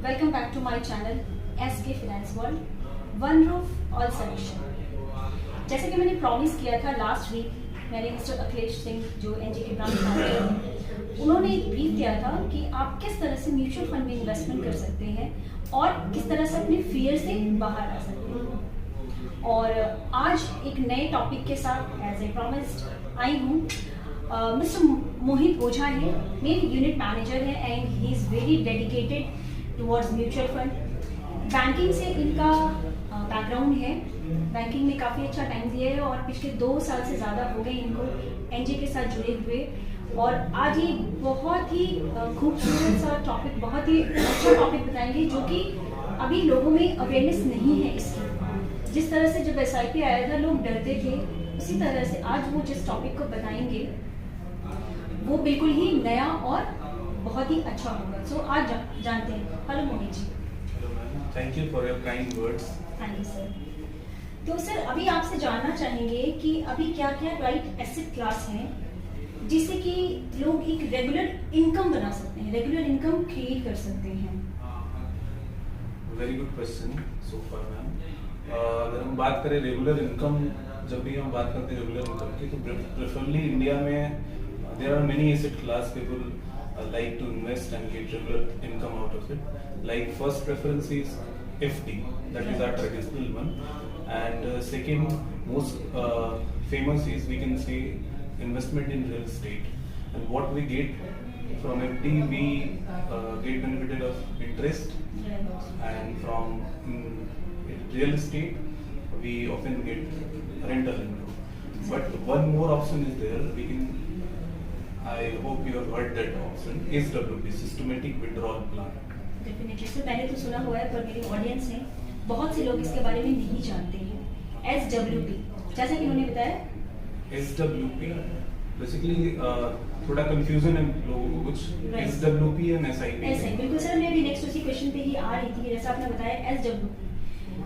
Welcome back to my channel SK Finance World, One Roof All Solution। जैसे कि मैंने promise किया था लास्ट वीक, मैंने मिस्टर अखिलेश सिंह जो एनजे के ब्रांच मैनेजर हैं, उन्होंने एक ब्रीफ दिया था कि आप किस तरह से म्यूचुअल फंड में इन्वेस्टमेंट कर सकते हैं और किस तरह से अपने फियर से बाहर आ सकते हैं। और आज एक नए टॉपिक के साथ एज ए प्रॉमिस्ड आई हूँ। मिस्टर मोहित ओझा है, मेरे यूनिट मैनेजर है and he is very dedicated towards mutual fund. Banking से इनका बैकग्राउंड है, बैंकिंग में काफ़ी अच्छा टाइम दिया है और पिछले 2 साल से ज़्यादा हो गए इनको एनजे के साथ जुड़े हुए। और आज ये बहुत ही खूबसूरत सा टॉपिक, बहुत ही अच्छा टॉपिक बताएंगे जो कि अभी लोगों में अवेयरनेस नहीं है इसकी। जिस तरह से जब SIP आया था लोग डरते थे, उसी तरह से आज वो जिस टॉपिक को बताएंगे वो बिल्कुल ही नया और बहुत ही अच्छा होगा। सो आज जानते हैं। Hello Mohit ji. Hello ma'am, thank you for your kind words. Thank you sir. तो सर अभी आपसे जानना चाहेंगे कि अभी क्या क्या राइट एसेट क्लास हैं जिससे कि लोग एक रेगुलर इनकम बना सकते हैं, रेगुलर इनकम क्रिएट कर सकते हैं। वेरी गुड क्वेश्चन सो फार मैम। अगर हम बात करें रेगुलर इनकम, जब भी हम बात करते हैं रेगुलर इनकम की, तो प्रेफरली इंडिया में there are many asset class people like to invest and get regular income out of it. Like first preference is FD, that is our traditional one, and second most famous is, we can say, investment in real estate. And what we get from FD, we get benefited of interest, and from real estate we often get rental income. But one more option is there. We can, I hope you have heard that option, SWP, Systematic Withdrawal Plan. Definitely sir, मैंने तो सुना हुआ है पर मेरी audience में बहुत से लोग इसके बारे में नहीं जानते हैं। SWP जैसा कि उन्होंने बताया, SWP बेसिकली थोड़ा कंफ्यूजन है लोगों को कुछ। SWP and SIP। बिल्कुल सर, मैं अभी नेक्स्ट उसी क्वेश्चन पे ही आ रही थी। जैसा आपने बताया SWP,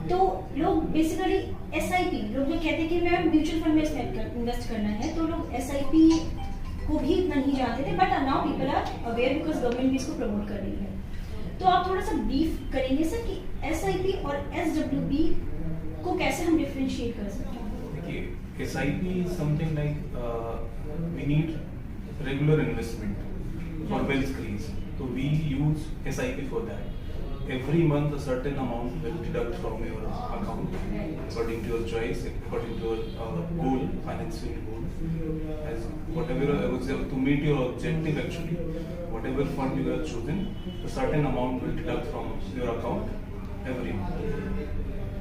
तो लोग बेसिकली SIP, लोग जो कहते हैं कि मैं म्यूचुअल फंड में इन्वेस्ट करना है, तो लोग SIP को भी इतना नहीं जानते थे, but now people are aware because government भी इसको प्रमोट कर रही है। तो आप थोड़ा सा ब्रीफ करेंगे सर कि SIP और SWP को कैसे हम डिफरेंशिएट कर सकते हैं? देखिए, SIP is something like we need regular investment for wealth creation. So we use SIP for that. Every month a certain amount will deduct from your account according to your choice, according to your goal, financial goal. As whatever to meet your objective, actually, whatever fund you have chosen, a certain amount will deduct from your account every month.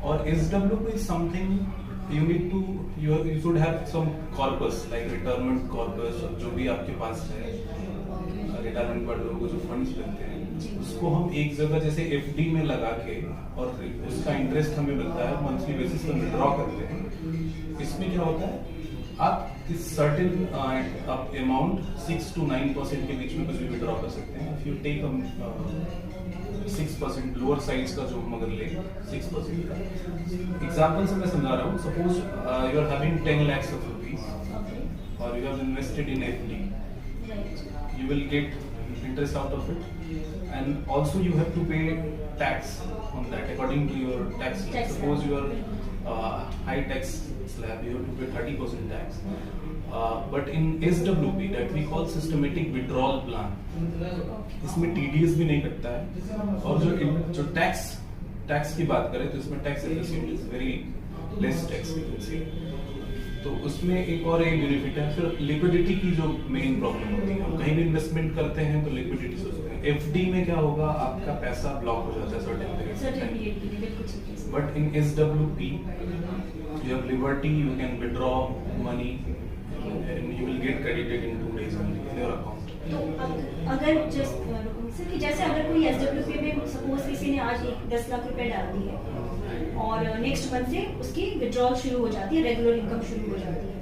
Or SWP is something you need to, you should have some corpus like retirement corpus, जो भी आपके पास है, retirement पर लोगों को जो funds मिलते हैं उसको हम एक जगह जैसे FD में लगा के, और उसका इंटरेस्ट हमें मिलता है मंथली बेसिस पर विड्रॉ करते हैं। इसमें क्या होता है, आप इस सर्टेन अमाउंट 6 to 9% के बीच में कुछ भी विड्रॉ कर सकते हैं। If you take 6% lower size का, जो हम अगर ले 6% का एग्जाम्पल से मैं समझा रहा हूँ। Suppose you are having 10 lakhs of rupees और you have invested in FD, you will get interest out of it, and also you have to pay tax on that according to your tax slab. Suppose you are high tax slab, you have to pay 30% tax. But in SWP, that we call systematic withdrawal plan, इसमें TDS भी नहीं कटता है। और जो tax की बात करें तो इसमें tax efficient is very less tax, we can say. तो उसमें एक और एक बेनिफिट है। फिर लिक्विडिटी की जो मेन प्रॉब्लम होती है, हम कहीं भी इन्वेस्टमेंट करते हैं तो लिक्विडिटी सोचते हैं। FD में क्या होगा, आपका पैसा ब्लॉक हो जाता है certain period. But in SWP you have liberty, you can withdraw money and you will get credited in 2 days only in your account. तो अगर सर कि जैसे अगर कोई SWP में सपोज किसी ने आज 10 लाख रुपए डाल दी है और नेक्स्ट मंथ से उसकी विड्रॉल शुरू हो जाती है, रेगुलर इनकम शुरू हो जाती है।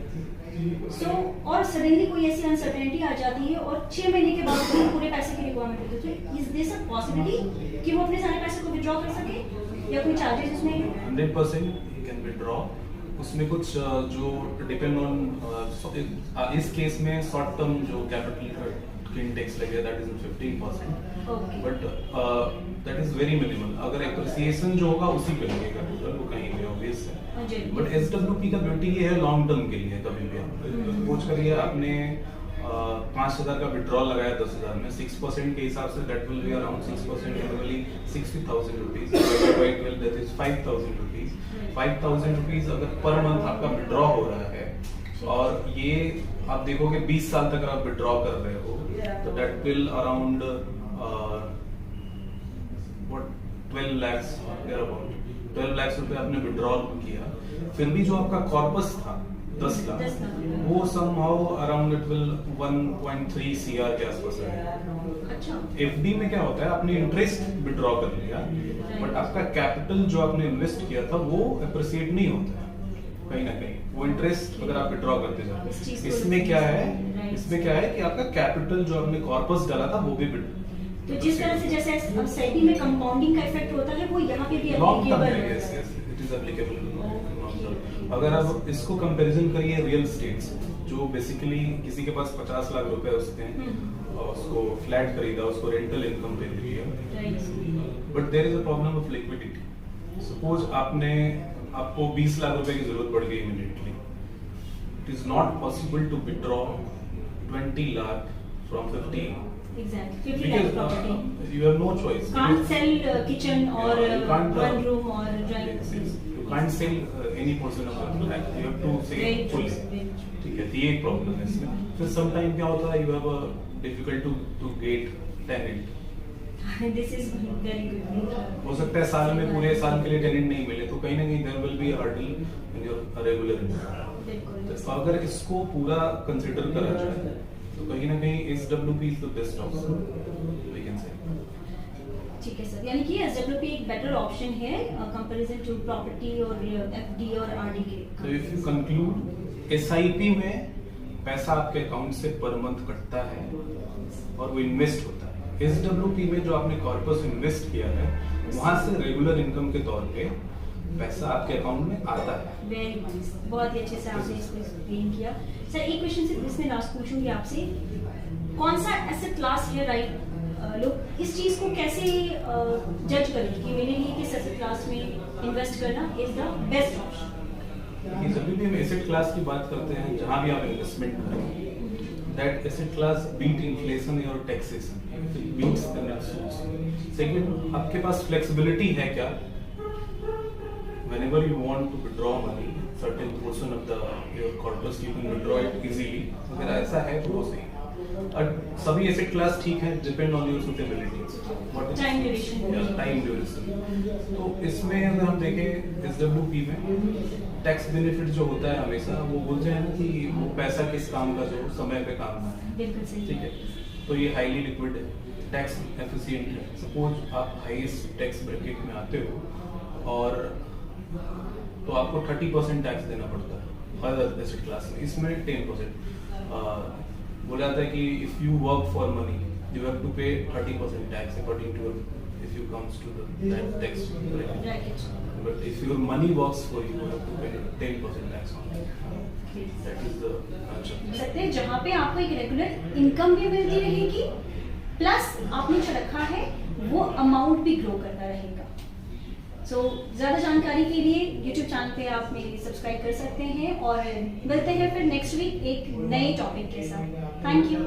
सो और सडनली कोई ऐसी अनसर्टेनिटी आ जाती है और 6 महीने के बाद पूरे पैसे की रिक्वायरमेंट होती है, तो इज दिस अ पॉसिबिलिटी कि वो अपने सारे पैसे को विड्रॉ कर सके या कोई चार्जेस उसमें? 100% you can withdraw। उसमें कुछ जो डिपेंड ऑन इस केस में शॉर्ट टर्म जो कैपिटल किन टैक्स लगेगा, that is 15%, okay but that is very minimal. अगर एप्रिसिएशन जो होगा उसी पे लगेगा टोटल, वो कहीं पे ऑब्वियस है. जी बट एसडब्ल्यूपी का ब्यूटी ये है लॉन्ग टर्म के लिए. कभी भी सोच करिए आपने 5,000 का विड्रॉल लगाया 10,000 में, 6% के हिसाब say that will be around 6% annually 60,000 rupees. Quite well that is 5,000 rupees. 5,000 rupees अगर पर मंथ आपका विड्रॉ हो रहा है और ये आप देखोगे 20 साल तक आप विड्रॉ कर रहे हो, तो that will around 12 lakhs about 12 lakhs रुपए आपने विड्रॉल किया. फिर भी जो आपका कॉर्पस था 10 लाख, वो somehow around it will 1.3 CR के आसपास है. अच्छा एफडी में क्या होता है, आपने इंटरेस्ट विड्रॉ कर लिया, बट आपका कैपिटल जो आपने इन्वेस्ट किया था वो एप्रिसिएट नहीं होता है कहीं ना कहीं. वो इंटरेस्ट अगर आप विड्रॉ करते जाओ, इसमें क्या है कि आपका कैपिटल जो आपने कॉर्पस डाला था वो भी तो जिस तरह से जैसे एसआईपी में कंपाउंडिंग का इफेक्ट होता है वो यहाँ पे भी लॉन्ग टर्म एप्लीकेबल है. Yes yes it is applicable. अगर आप इसको कंपैरिजन करिए रियल स्टेट्स, जो बेसिकली किसी के पास 50 लाख रुपए उसके हैं और उसको फ्लैट खरीदा, उसको रेंटल इनकम पे दिया, but there is a problem of liquidity. Suppose आपको 20 लाख रुपए की जरूरत पड़ गई immediately, it is not possible to withdraw 20 lakh from 50. Exactly. 50 lakh property. You have no choice. Can't sell kitchen or you can't, one room or drawing. yes. You can't sell any portion of the flat. You have to sell fully. ठीक है, तो ये एक problem है इसमें. फिर some time क्या होता है, you have a difficult to get tenant. This is very good. हो सकता है साल में पूरे साल के लिए टेनेंट नहीं मिले, तो कहीं ना कहीं there will be a hurdle in your regular income. तो अगर इसको पूरा कंसिडर करा जाए तो कहीं ना कहीं SWP is the best option we can say. ठीक है सर, यानी कि एसडब्ल्यूपी एक बेटर ऑप्शन है कंपैरिजन टू प्रॉपर्टी और एफडी और आरडी के. तो इफ यू कंक्लूड, एसआईपी में पैसा आपके अकाउंट से पर मंथ कटता है और वो इन्वेस्ट होता है. एसडब्ल्यूपी में जो आपने कॉर्पस इन्वेस्ट किया है वहां से रेगुलर इनकम के तौर पे पैसा आपके अकाउंट में आता है. वेरी नाइस, बहुत ही अच्छे से आपने इसको एक्सप्लेन किया. सर एक क्वेश्चन सिर्फ इसमें लास्ट पूछूंगी आपसे, कौन सा एसेट क्लास है राइट, लोग इस चीज को कैसे जज करें कि मेरे लिए किस एसेट क्लास में इन्वेस्ट करना इज द बेस्ट ऑप्शन? जब भी हम एसेट क्लास की बात करते हैं, जहां भी आप इन्वेस्टमेंट करें, that asset class beat inflation और taxation, beats the next source. Second, आपके पास फ्लेक्सिबिलिटी है क्या, whenever you want to withdraw money, certain portion of your corpus you can withdraw it easily. अगर ऐसा है तो वो सही है. और सभी एसेट क्लास ठीक है, depend on your suitability, time duration. तो इसमें अगर हम देखें एसडब्ल्यूपी में टैक्स बेनिफिट जो होता है हमेशा, वो बोलते हैं ना कि वो पैसा किस काम का जो समय पे काम है. बिल्कुल सही. ठीक है, तो ये हाईली लिक्विड है, टैक्स एफिशिएंट है. सपोज आप हाईएस्ट टैक्स ब्रैकेट में आते हो और तो आपको 30% टैक्स देना पड़ता है हर एसेट क्लास में. इसमें 10% बोला जाता है कि if you work for money you have to pay 30% tax according to if you comes to that tax bracket. But if your money works for you have to pay 10% tax on that is the answer. सकते हैं जहाँ पे आपको एक regular income भी मिलती रहेगी, plus आपने जो रखा है वो अमाउंट भी ग्रो करता रहेगा. सो ज़्यादा जानकारी के लिए YouTube चैनल पे आप मेरे सब्सक्राइब कर सकते हैं और मिलते हैं फिर नेक्स्ट वीक एक नए टॉपिक के साथ. Thank you.